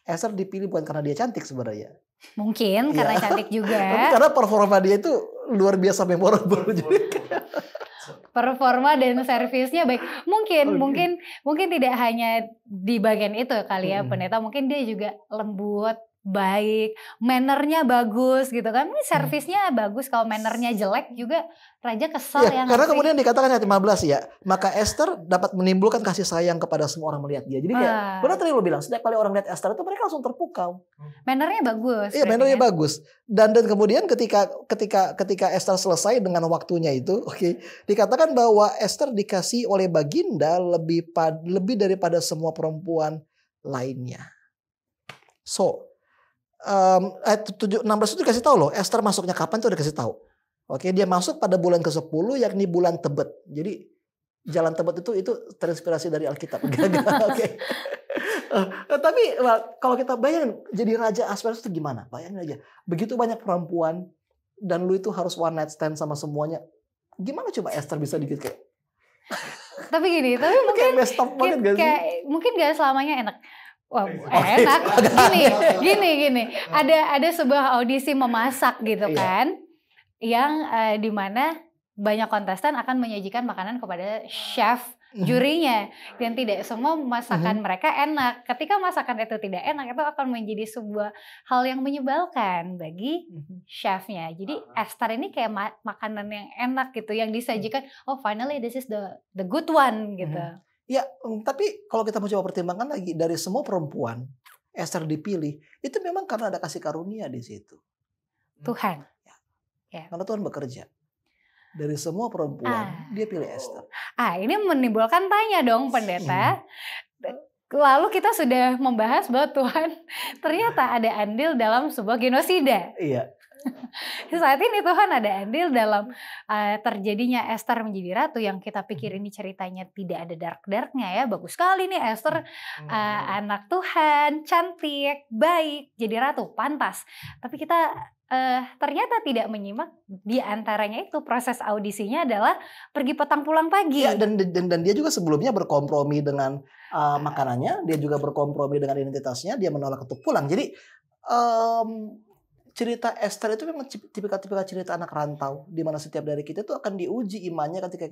[SPEAKER 2] Esther dipilih bukan karena dia cantik sebenarnya.
[SPEAKER 1] Mungkin karena cantik juga.
[SPEAKER 2] Tapi karena performa dia itu luar biasa memorable.
[SPEAKER 1] performa dan servisnya baik. Mungkin tidak hanya di bagian itu kali ya pendeta, mungkin dia juga lembut, baik, mannernya bagus gitu kan. Servisnya bagus, kalau mannernya jelek juga raja kesal ya.
[SPEAKER 2] Karena kemudian dikatakan ayat 15 ya, maka Esther dapat menimbulkan kasih sayang kepada semua orang melihat dia. Jadi kayak benar tadi lo bilang, setiap kali orang lihat Esther itu mereka langsung terpukau.
[SPEAKER 1] Mannernya bagus.
[SPEAKER 2] Iya, mannernya bagus. Dan kemudian ketika Esther selesai dengan waktunya itu, dikatakan bahwa Esther dikasih oleh baginda lebih daripada semua perempuan lainnya. So, ayat 16 itu dikasih tahu loh, Esther masuknya kapan tuh dikasih tahu. Dia masuk pada bulan ke-10 yakni bulan Tebet. Jadi jalan Tebet itu terinspirasi dari Alkitab. Tapi kalau kita bayangin jadi Raja Ahasverus itu gimana? Bayangin aja. Begitu banyak perempuan dan lu itu harus one night stand sama semuanya. Gimana coba Esther bisa dikit kayak?
[SPEAKER 1] Tapi mungkin gak selamanya enak. Wah, enak. Gini. Ada sebuah audisi memasak gitu kan, yang dimana banyak kontestan akan menyajikan makanan kepada chef jurinya, dan tidak semua masakan mereka enak. Ketika masakan itu tidak enak, itu akan menjadi sebuah hal yang menyebalkan bagi chefnya. Jadi Esther ini kayak makanan yang enak gitu, yang disajikan. Oh, finally this is the good one gitu.
[SPEAKER 2] Ya, tapi kalau kita mau coba pertimbangkan lagi, dari semua perempuan Esther dipilih, itu memang karena ada kasih karunia di situ.
[SPEAKER 1] Tuhan.
[SPEAKER 2] Karena Tuhan bekerja. Dari semua perempuan, dia pilih Esther.
[SPEAKER 1] Ini menimbulkan tanya dong pendeta. Lalu kita sudah membahas bahwa Tuhan ternyata ada andil dalam sebuah genosida.
[SPEAKER 2] Iya.
[SPEAKER 1] Saat ini Tuhan ada andil dalam terjadinya Esther menjadi ratu, yang kita pikir ini ceritanya tidak ada dark-darknya ya. Bagus sekali nih Esther, anak Tuhan, cantik, baik, jadi ratu, pantas. Tapi kita ternyata tidak menyimak di antaranya itu proses audisinya adalah pergi petang pulang pagi.
[SPEAKER 2] Ya, dan dia juga sebelumnya berkompromi dengan makanannya, dia juga berkompromi dengan identitasnya, dia menolak untuk pulang. Jadi cerita Esther itu memang tipikal cerita anak rantau, di mana setiap dari kita itu akan diuji imannya ketika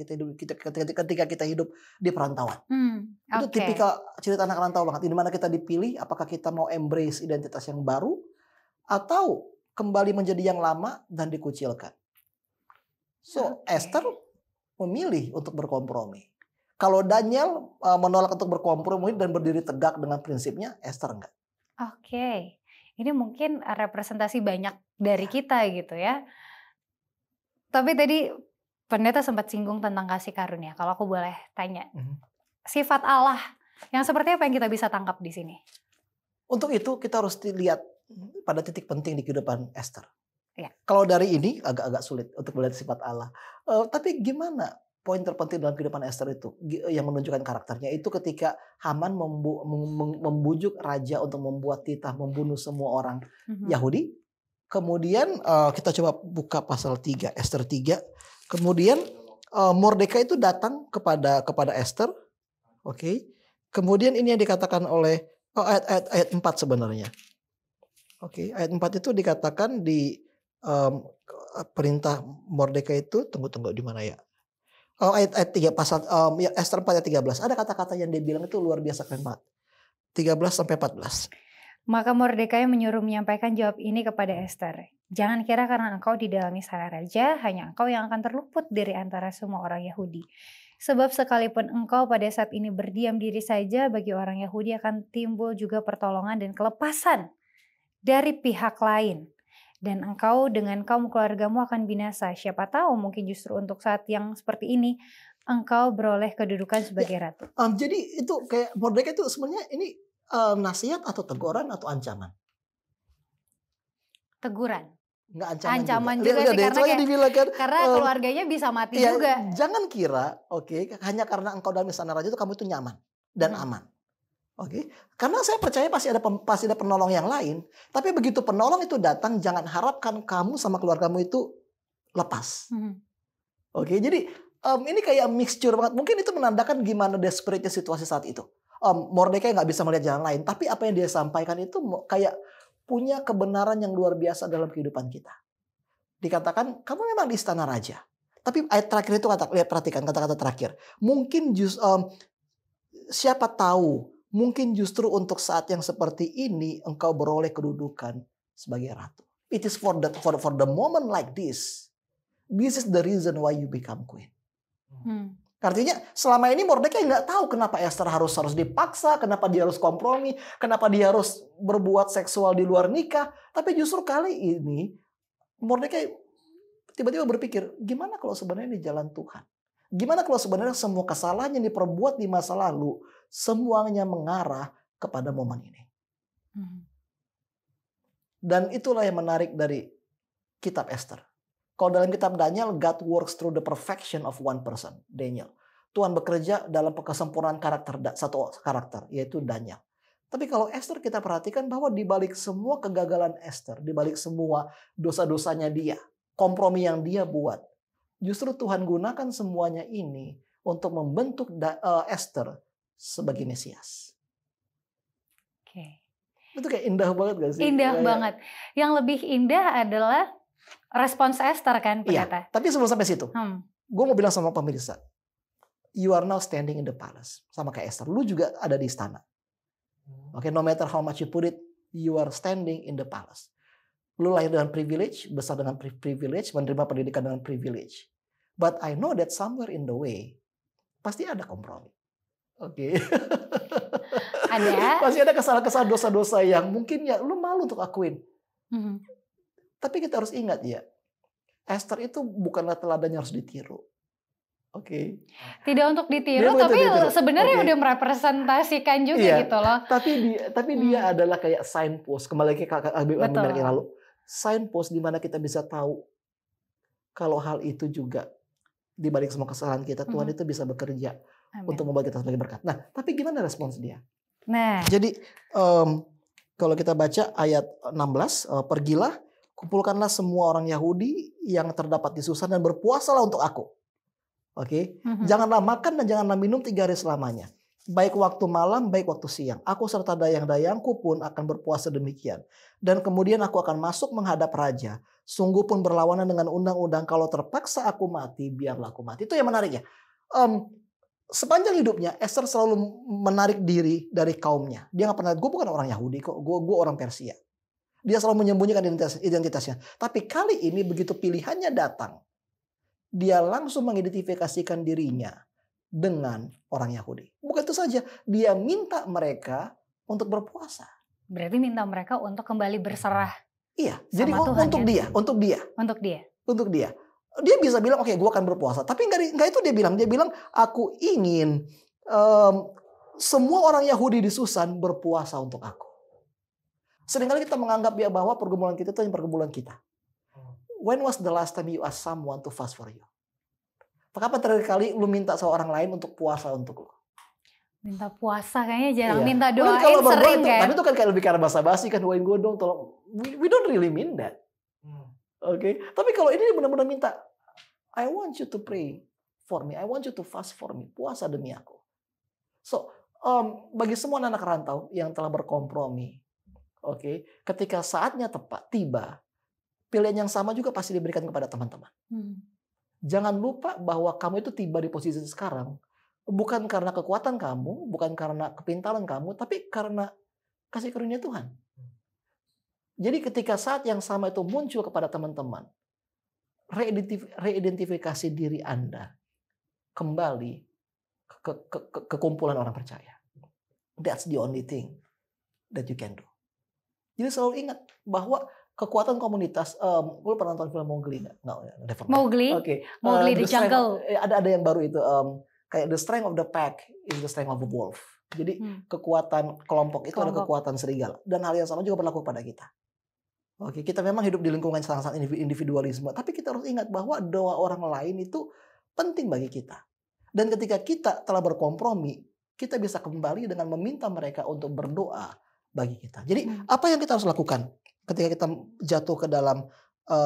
[SPEAKER 2] kita hidup di perantauan. Itu tipikal cerita anak rantau banget, di mana kita dipilih apakah kita mau embrace identitas yang baru atau kembali menjadi yang lama dan dikucilkan. So Esther memilih untuk berkompromi. Kalau Daniel menolak untuk berkompromi dan berdiri tegak dengan prinsipnya, Esther enggak.
[SPEAKER 1] Ini mungkin representasi banyak dari kita gitu ya. Tapi tadi pendeta sempat singgung tentang kasih karunia. Kalau aku boleh tanya, sifat Allah yang seperti apa yang kita bisa tangkap di sini?
[SPEAKER 2] Untuk itu kita harus lihat pada titik penting di kehidupan Esther.
[SPEAKER 1] Ya.
[SPEAKER 2] Kalau dari ini agak sulit untuk melihat sifat Allah. Tapi gimana poin terpenting dalam kehidupan Esther itu yang menunjukkan karakternya itu ketika Haman membujuk raja untuk membuat titah membunuh semua orang Yahudi. Kemudian kita coba buka pasal 3, Esther 3. Kemudian Mordekai itu datang kepada Esther. Kemudian ini yang dikatakan oleh ayat 4 sebenarnya. Ayat 4 itu dikatakan di perintah Mordekai itu, tunggu di mana ya? Ayat 3 pasal Esther 4 ayat 13. Ada kata-kata yang dia bilang itu luar biasa keren banget. 13 sampai 14.
[SPEAKER 1] Maka Mordekai menyuruh menyampaikan jawab ini kepada Esther. Jangan kira karena engkau di dalam istana raja, hanya engkau yang akan terluput dari antara semua orang Yahudi. Sebab sekalipun engkau pada saat ini berdiam diri saja, bagi orang Yahudi akan timbul juga pertolongan dan kelepasan dari pihak lain. Dan engkau dengan kaum keluargamu akan binasa. Siapa tahu mungkin justru untuk saat yang seperti ini engkau beroleh kedudukan sebagai ratu.
[SPEAKER 2] Jadi itu kayak Mordekai itu sebenarnya ini nasihat atau teguran atau ancaman?
[SPEAKER 1] Teguran.
[SPEAKER 2] Enggak
[SPEAKER 1] ancaman juga sih, karena keluarganya bisa mati juga.
[SPEAKER 2] Jangan kira hanya karena engkau dalam istana raja itu kamu itu nyaman dan aman. Karena saya percaya pasti ada penolong yang lain. Tapi begitu penolong itu datang, jangan harapkan kamu sama keluargamu itu lepas. Jadi ini kayak mixture banget. Mungkin itu menandakan gimana desperate-nya situasi saat itu. Mordekai nggak bisa melihat jalan lain, tapi apa yang dia sampaikan itu kayak punya kebenaran yang luar biasa dalam kehidupan kita. Dikatakan kamu memang di istana raja, Tapi ayat terakhir itu lihat perhatikan kata-kata terakhir. Mungkin siapa tahu mungkin justru untuk saat yang seperti ini engkau beroleh kedudukan sebagai ratu. It is for the moment like this. This is the reason why you become queen. Artinya selama ini Mordekai nggak tahu kenapa Esther harus dipaksa, kenapa dia harus kompromi, kenapa dia harus berbuat seksual di luar nikah. Tapi justru kali ini Mordekai tiba-tiba berpikir, gimana kalau sebenarnya di jalan Tuhan? Gimana kalau sebenarnya semua kesalahan yang diperbuat di masa lalu semuanya mengarah kepada momen ini? Dan itulah yang menarik dari kitab Esther. Kalau dalam kitab Daniel, God works through the perfection of one person, Daniel. Tuhan bekerja dalam kesempurnaan satu karakter, yaitu Daniel. Tapi kalau Esther kita perhatikan bahwa di balik semua kegagalan Esther, di balik semua dosa-dosanya dia, kompromi yang dia buat, justru Tuhan gunakan semuanya ini untuk membentuk Esther sebagai Mesias.
[SPEAKER 1] Oke.
[SPEAKER 2] Itu kayak indah banget gak sih?
[SPEAKER 1] Indah banget. Yang lebih indah adalah respons Esther kan,
[SPEAKER 2] Iya, tapi sebelum sampai situ, gue mau bilang sama pemirsa, you are now standing in the palace. Sama kayak Esther, lu juga ada di istana. Oke, no matter how much you put it, you are standing in the palace. Lu lahir dengan privilege, besar dengan privilege, menerima pendidikan dengan privilege. But I know that somewhere in the way, pasti ada kompromi. Oke.
[SPEAKER 1] Ada.
[SPEAKER 2] Pasti ada kesalahan-kesalahan dosa-dosa yang mungkin ya lu malu untuk akuin. Tapi kita harus ingat ya, Esther itu bukanlah teladan yang harus ditiru. Oke.
[SPEAKER 1] Tidak untuk ditiru, tapi sebenarnya udah merepresentasikan juga gitu loh.
[SPEAKER 2] Tapi dia adalah kayak signpost. Kembali ke Abimelek yang lalu. Signpost di mana kita bisa tahu kalau hal itu juga di balik semua kesalahan kita, Tuhan itu bisa bekerja untuk membuat kita sebagai berkat. Nah, tapi gimana respons dia?
[SPEAKER 1] Nah.
[SPEAKER 2] Jadi kalau kita baca ayat 16, pergilah, kumpulkanlah semua orang Yahudi yang terdapat di Susan dan berpuasalah untuk aku. Oke, janganlah makan dan janganlah minum 3 hari selamanya. Baik waktu malam, baik waktu siang. Aku serta dayang-dayangku pun akan berpuasa demikian. Dan kemudian aku akan masuk menghadap raja. Sungguh pun berlawanan dengan undang-undang. Kalau terpaksa aku mati, biarlah aku mati. Itu yang menarik ya. Sepanjang hidupnya, Esther selalu menarik diri dari kaumnya. Dia nggak pernah, gue bukan orang Yahudi kok, gue orang Persia. Dia selalu menyembunyikan identitasnya. Tapi kali ini begitu pilihannya datang, dia langsung mengidentifikasikan dirinya dengan orang Yahudi. Bukan itu saja, dia minta mereka untuk berpuasa.
[SPEAKER 1] Berarti minta mereka untuk kembali berserah.
[SPEAKER 2] Iya, jadi untuk dia. Dia bisa bilang, oke, gue akan berpuasa. Tapi nggak itu dia bilang. Dia bilang, aku ingin semua orang Yahudi di Susan berpuasa untuk aku. Seringkali kita menganggap ya bahwa pergumulan kita itu hanya pergumulan kita. When was the last time you ask someone to fast for you? Kapan terakhir kali lu minta seorang lain untuk puasa untuk lu?
[SPEAKER 1] Minta puasa kayaknya jarang, minta
[SPEAKER 2] doain
[SPEAKER 1] sering kan.
[SPEAKER 2] Tapi itu kan kayak lebih karena basa-basi kan, doain gue dong, tolong. We don't really mean that. Oke. Tapi kalau ini benar-benar minta, I want you to pray for me. I want you to fast for me. Puasa demi aku. So, bagi semua anak rantau yang telah berkompromi, ketika saatnya tepat tiba, pilihan yang sama juga pasti diberikan kepada teman-teman. Jangan lupa bahwa kamu itu tiba di posisi sekarang bukan karena kekuatan kamu, bukan karena kepintaran kamu, tapi karena kasih karunia Tuhan. Jadi ketika saat yang sama itu muncul kepada teman-teman, reidentifikasi diri Anda kembali ke kumpulan orang percaya. That's the only thing that you can do. Jadi selalu ingat bahwa kekuatan komunitas, lu pernah nonton film Mowgli nggak?
[SPEAKER 1] Mowgli?
[SPEAKER 2] Oke.
[SPEAKER 1] Mowgli the Jungle.
[SPEAKER 2] Ada yang baru itu, kayak the strength of the pack is the strength of the wolf. Jadi kekuatan kelompok itu adalah kekuatan serigala. Dan hal yang sama juga berlaku pada kita. Oke, kita memang hidup di lingkungan sangat individualisme, tapi kita harus ingat bahwa doa orang lain itu penting bagi kita. Dan ketika kita telah berkompromi, kita bisa kembali dengan meminta mereka untuk berdoa bagi kita. Jadi apa yang kita harus lakukan ketika kita jatuh ke dalam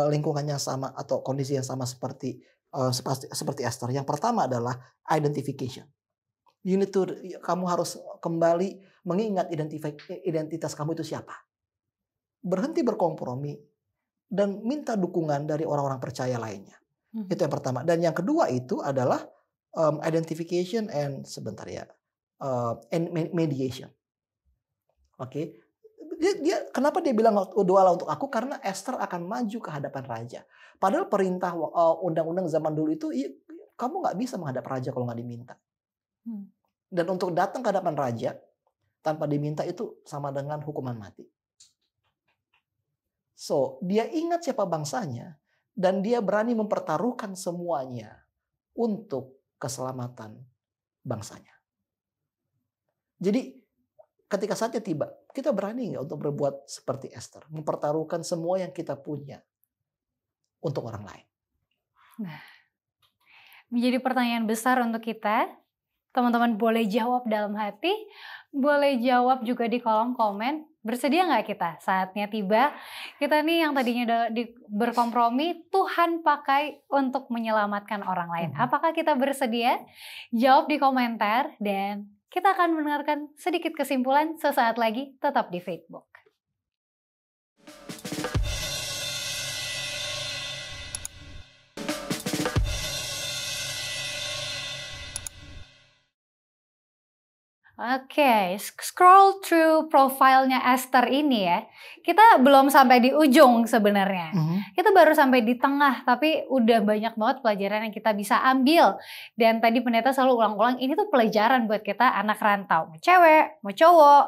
[SPEAKER 2] lingkungan yang sama atau kondisi yang sama seperti Esther? Yang pertama adalah identification. Kamu harus kembali mengingat identitas kamu itu siapa. Berhenti berkompromi dan minta dukungan dari orang-orang percaya lainnya. Itu yang pertama. Dan yang kedua itu adalah identification and and mediation. Oke. Kenapa dia bilang doalah untuk aku? Karena Esther akan maju ke hadapan raja. Padahal perintah undang-undang zaman dulu itu, kamu nggak bisa menghadap raja kalau nggak diminta. Dan untuk datang ke hadapan raja tanpa diminta itu sama dengan hukuman mati. So, dia ingat siapa bangsanya dan dia berani mempertaruhkan semuanya untuk keselamatan bangsanya. Jadi ketika saatnya tiba, kita berani nggak untuk berbuat seperti Esther, mempertaruhkan semua yang kita punya untuk orang lain?
[SPEAKER 1] Nah, menjadi pertanyaan besar untuk kita. Teman-teman boleh jawab dalam hati, boleh jawab juga di kolom komen. Bersedia nggak kita saatnya tiba, kita nih yang tadinya udah berkompromi, Tuhan pakai untuk menyelamatkan orang lain. Apakah kita bersedia? Jawab di komentar dan kita akan mendengarkan sedikit kesimpulan sesaat lagi, tetap di Faithbook. Oke, scroll through profilnya Esther ini ya, kita belum sampai di ujung sebenarnya. Kita baru sampai di tengah, tapi udah banyak banget pelajaran yang kita bisa ambil. Dan tadi pendeta selalu ulang-ulang, ini tuh pelajaran buat kita anak rantau, mau cewek, mau cowok,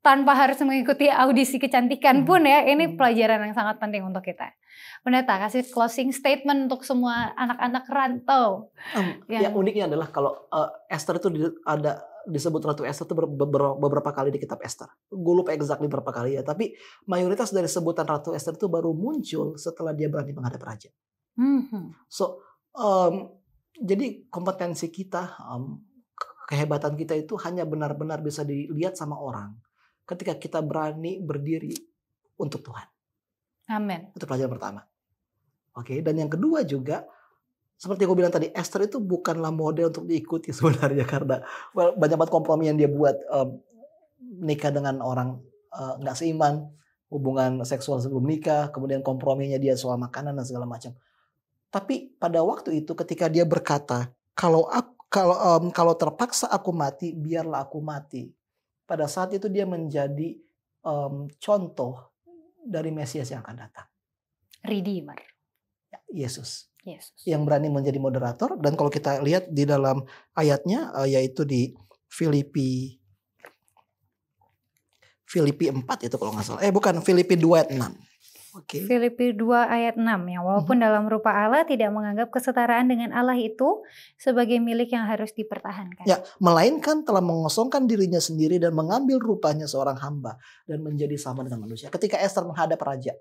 [SPEAKER 1] tanpa harus mengikuti audisi kecantikan pun ya, ini pelajaran yang sangat penting untuk kita. Pendeta, kasih closing statement untuk semua anak-anak rantau.
[SPEAKER 2] Yang uniknya adalah kalau Esther itu disebut Ratu Esther itu beberapa kali di kitab Esther. Gue lupa exactly berapa kali ya, tapi mayoritas dari sebutan Ratu Esther itu baru muncul setelah dia berani menghadap raja. So, jadi kompetensi kita, kehebatan kita itu hanya benar-benar bisa dilihat sama orang ketika kita berani berdiri untuk Tuhan.
[SPEAKER 1] Amin.
[SPEAKER 2] Itu pelajaran pertama. Oke, dan yang kedua juga, seperti aku bilang tadi, Esther itu bukanlah model untuk diikuti sebenarnya karena banyak banget kompromi yang dia buat, nikah dengan orang nggak seiman, hubungan seksual sebelum nikah, kemudian komprominya dia soal makanan dan segala macam. Tapi pada waktu itu ketika dia berkata, kalau terpaksa aku mati, biarlah aku mati. Pada saat itu dia menjadi contoh dari Mesias yang akan datang.
[SPEAKER 1] Redeemer.
[SPEAKER 2] Yesus. Yang berani menjadi moderator. Dan kalau kita lihat di dalam ayatnya, yaitu di Filipi 4 itu kalau nggak salah. Filipi 2 ayat 6. Okay.
[SPEAKER 1] Filipi 2 ayat 6 ya. Walaupun dalam rupa Allah tidak menganggap kesetaraan dengan Allah itu sebagai milik yang harus dipertahankan.
[SPEAKER 2] Ya, melainkan telah mengosongkan dirinya sendiri dan mengambil rupanya seorang hamba dan menjadi sama dengan manusia. Ketika Esther menghadap raja,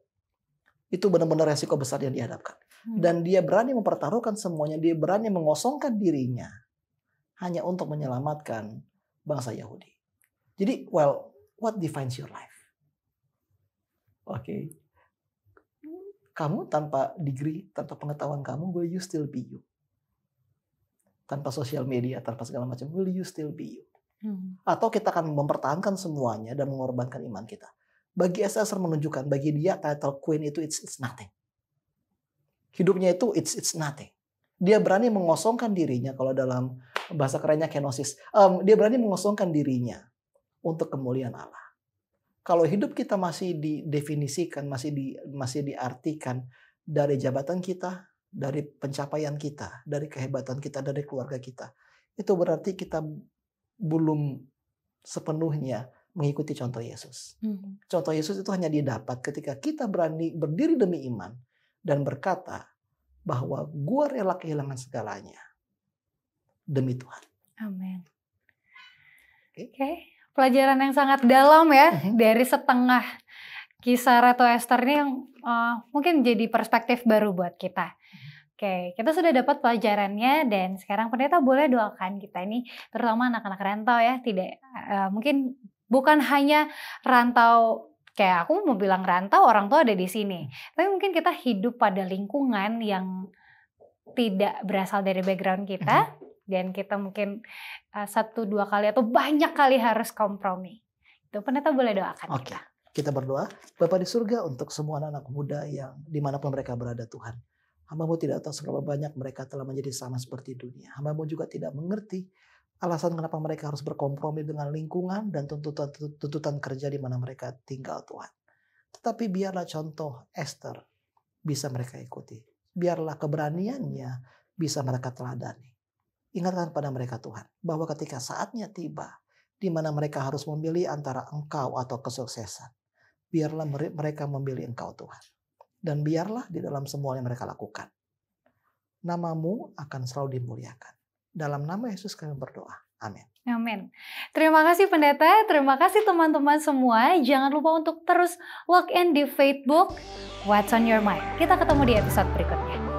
[SPEAKER 2] itu benar-benar resiko besar yang dihadapkan. Dan dia berani mempertaruhkan semuanya, dia berani mengosongkan dirinya hanya untuk menyelamatkan bangsa Yahudi. Jadi, what defines your life? Oke. Kamu tanpa degree, tanpa pengetahuan kamu, will you still be you? Tanpa sosial media, tanpa segala macam, will you still be you? Atau kita akan mempertahankan semuanya dan mengorbankan iman kita? Bagi Esther menunjukkan, bagi dia title queen itu it's nothing. Hidupnya itu it's nothing. Dia berani mengosongkan dirinya, kalau dalam bahasa kerennya kenosis, dia berani mengosongkan dirinya untuk kemuliaan Allah. Kalau hidup kita masih didefinisikan, masih diartikan dari jabatan kita, dari pencapaian kita, dari kehebatan kita, dari keluarga kita, itu berarti kita belum sepenuhnya mengikuti contoh Yesus. Contoh Yesus itu hanya didapat ketika kita berani berdiri demi iman dan berkata bahwa gua rela kehilangan segalanya demi Tuhan.
[SPEAKER 1] Amin. Oke. Pelajaran yang sangat dalam ya, dari setengah kisah Ratu Esther ini yang mungkin jadi perspektif baru buat kita. Oke, kita sudah dapat pelajarannya dan sekarang pendeta boleh doakan kita ini, terutama anak-anak rantau ya, mungkin bukan hanya rantau kayak aku mau bilang rantau orang tua ada di sini, tapi mungkin kita hidup pada lingkungan yang tidak berasal dari background kita. Dan kita mungkin 1-2 kali atau banyak kali harus kompromi. Itu pendeta boleh doakan kita.
[SPEAKER 2] Kita berdoa. Bapa di surga, untuk semua anak-anak muda yang dimanapun mereka berada Tuhan. Hamba-Mu tidak tahu seberapa banyak mereka telah menjadi sama seperti dunia. Hamba-Mu juga tidak mengerti alasan kenapa mereka harus berkompromi dengan lingkungan dan tuntutan kerja di mana mereka tinggal, Tuhan. Tetapi biarlah contoh Esther bisa mereka ikuti. Biarlah keberaniannya bisa mereka teladani. Ingatkan pada mereka, Tuhan, bahwa ketika saatnya tiba, di mana mereka harus memilih antara Engkau atau kesuksesan, biarlah mereka memilih Engkau, Tuhan. Dan biarlah di dalam semua yang mereka lakukan, nama-Mu akan selalu dimuliakan. Dalam nama Yesus kami berdoa. Amin.
[SPEAKER 1] Amin. Terima kasih pendeta, terima kasih teman-teman semua. Jangan lupa untuk terus log in di Facebook What's on Your Mind. Kita ketemu di episode berikutnya.